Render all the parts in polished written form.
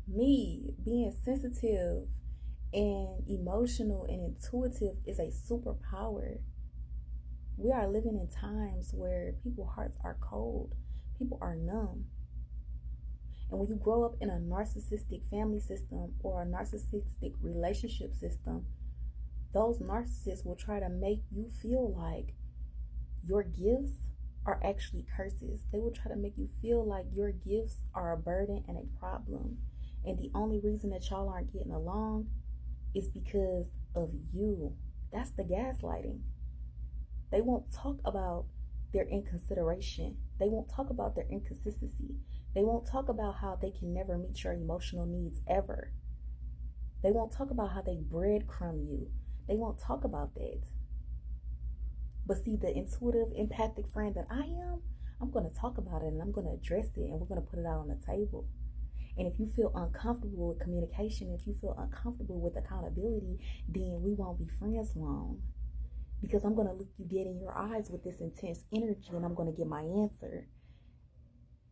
Me being sensitive and emotional and intuitive is a superpower. We are living in times where people's hearts are cold, people are numb. And when you grow up in a narcissistic family system or a narcissistic relationship system, those narcissists will try to make you feel like your gifts are actually curses. They will try to make you feel like your gifts are a burden and a problem. And the only reason that y'all aren't getting along is because of you. That's the gaslighting. They won't talk about their inconsideration. They won't talk about their inconsistency. They won't talk about how they can never meet your emotional needs ever. They won't talk about how they breadcrumb you. They won't talk about that. But see, the intuitive, empathic friend that I am, I'm going to talk about it and I'm going to address it and we're going to put it out on the table. And if you feel uncomfortable with communication, if you feel uncomfortable with accountability, then we won't be friends long. Because I'm going to look you dead in your eyes with this intense energy and I'm going to get my answer.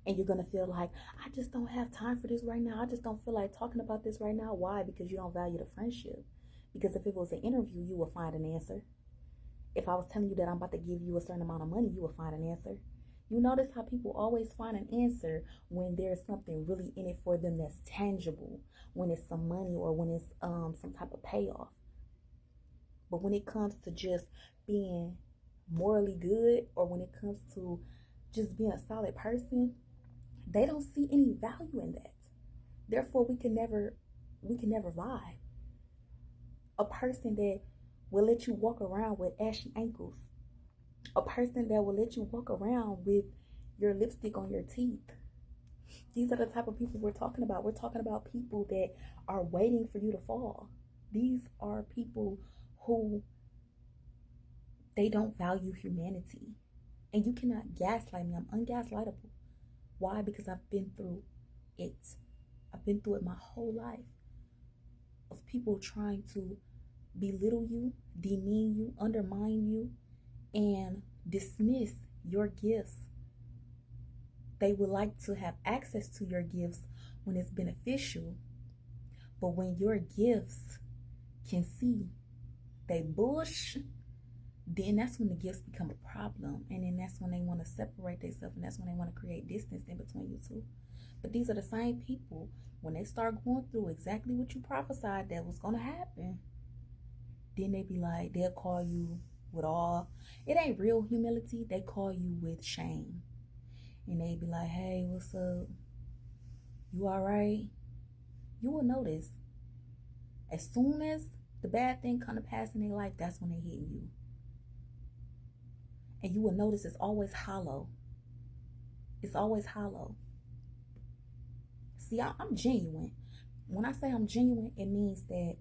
And you're going to feel like, I just don't have time for this right now. I just don't feel like talking about this right now. Why? Because you don't value the friendship. Because if it was an interview, you will find an answer. If I was telling you that I'm about to give you a certain amount of money, you will find an answer. You notice how people always find an answer when there's something really in it for them that's tangible, when it's some money or when it's some type of payoff. But when it comes to just being morally good or when it comes to just being a solid person, they don't see any value in that. Therefore, we can never vibe. A person that will let you walk around with ashy ankles, a person that will let you walk around with your lipstick on your teeth. These are the type of people we're talking about. We're talking about people that are waiting for you to fall. These are people who they don't value humanity. And you cannot gaslight me. I'm ungaslightable. Why? Because I've been through it. I've been through it my whole life. Of people trying to belittle you, demean you, undermine you, and dismiss your gifts. They would like to have access to your gifts when it's beneficial. But when your gifts can see they bush, then that's when the gifts become a problem. And then that's when they want to separate themselves and that's when they want to create distance in between you two. But these are the same people, when they start going through exactly what you prophesied that was going to happen, then they be like, they'll call you with all, it ain't real humility, they call you with shame. And they be like, hey, what's up? You all right? You will notice, as soon as the bad thing come to pass in their life, that's when they hit you. And you will notice it's always hollow. It's always hollow. See, I'm genuine. When I say I'm genuine, it means that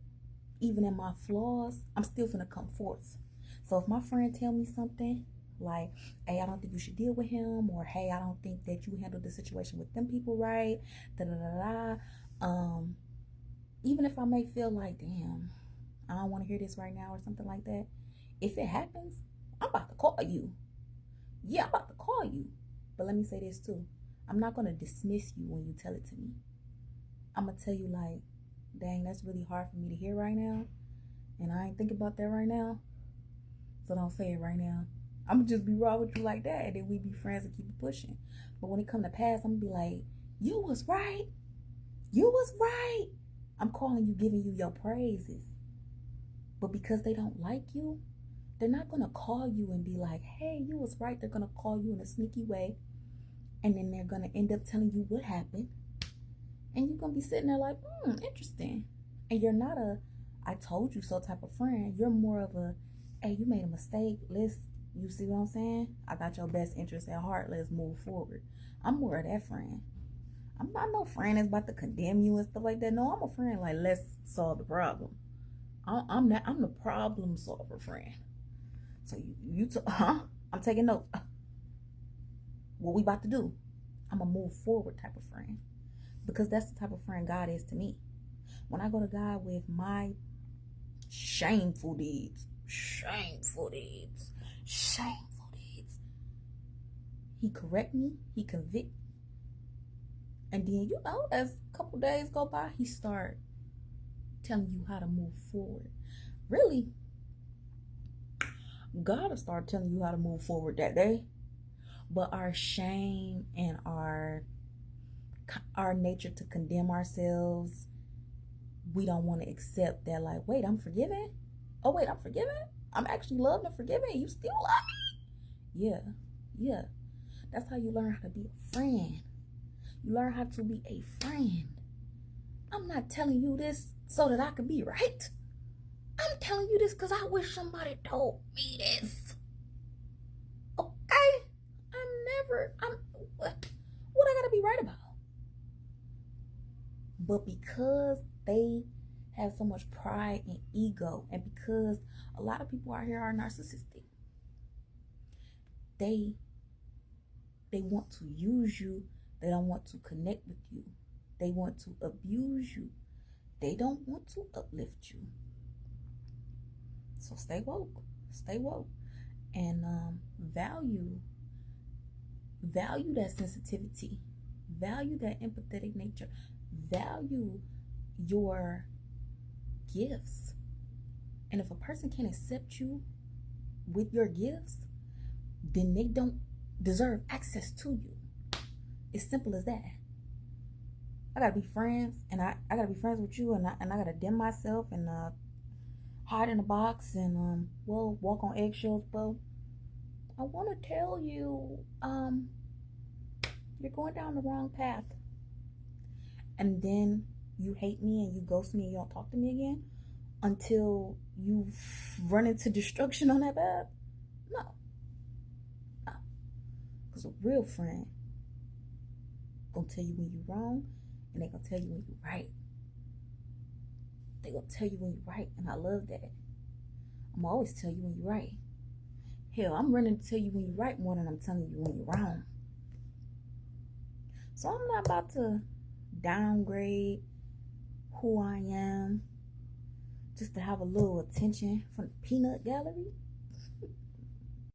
even in my flaws, I'm still gonna come forth. So if my friend tell me something like, hey, I don't think you should deal with him, or hey, I don't think that you handled the situation with them people right, da da da da. Even if I may feel like, damn, I don't want to hear this right now or something like that. If it happens, I'm about to call you. Yeah, I'm about to call you. But let me say this too. I'm not gonna dismiss you when you tell it to me. I'm gonna tell you like, dang, that's really hard for me to hear right now. And I ain't thinking about that right now. So don't say it right now. I'm gonna just be raw with you like that. And then we be friends and keep it pushing. But when it come to pass, I'm gonna be like, you was right. You was right. I'm calling you, giving you your praises. But because they don't like you, they're not gonna call you and be like, hey, you was right. They're gonna call you in a sneaky way. And then they're gonna end up telling you what happened. And you're gonna be sitting there like, interesting. And you're not a I told you so type of friend. You're more of a, hey, you made a mistake. You see what I'm saying? I got your best interest at heart. Let's move forward. I'm more of that friend. I'm not no friend that's about to condemn you and stuff like that. No, I'm a friend like, let's solve the problem. I'm the problem solver friend. So I'm taking notes. What we about to do? I'm a move forward type of friend. Because that's the type of friend God is to me. When I go to God with my shameful deeds, He correct me, He convict me. And then, as Couple days go by, he start telling you how to move forward. Really, God will start telling you how to move forward that day. But our shame and our nature to condemn ourselves, we don't want to accept that, like, wait, I'm forgiven. Oh, wait, I'm forgiven. I'm actually loved and forgiven. You still love me? Yeah. That's how you learn how to be a friend. You learn how to be a friend. I'm not telling you this so that I can be right. I'm telling you this because I wish somebody told me this. Okay? What I gotta be right about? But because they have so much pride and ego, and because a lot of people out here are narcissistic, they want to use you. They don't want to connect with you. They want to abuse you. They don't want to uplift you. So stay woke, and value that sensitivity, value that empathetic nature, value your gifts. And if a person can't accept you with your gifts, then they don't deserve access to you. It's simple as that. I gotta be friends, and I gotta be friends with you, and I gotta dim myself and hide in a box and walk on eggshells. But I want to tell you, you're going down the wrong path. And then you hate me and you ghost me and you don't talk to me again until you run into destruction on that path. No. Because a real friend gonna tell you when you're wrong, and they gonna tell you when you're right. They gonna tell you when you're right, and I love that. I'm always tell you when you're right. Hell, I'm running to tell you when you're right more than I'm telling you when you're wrong. So I'm not about to downgrade who I am just to have a little attention from the peanut gallery.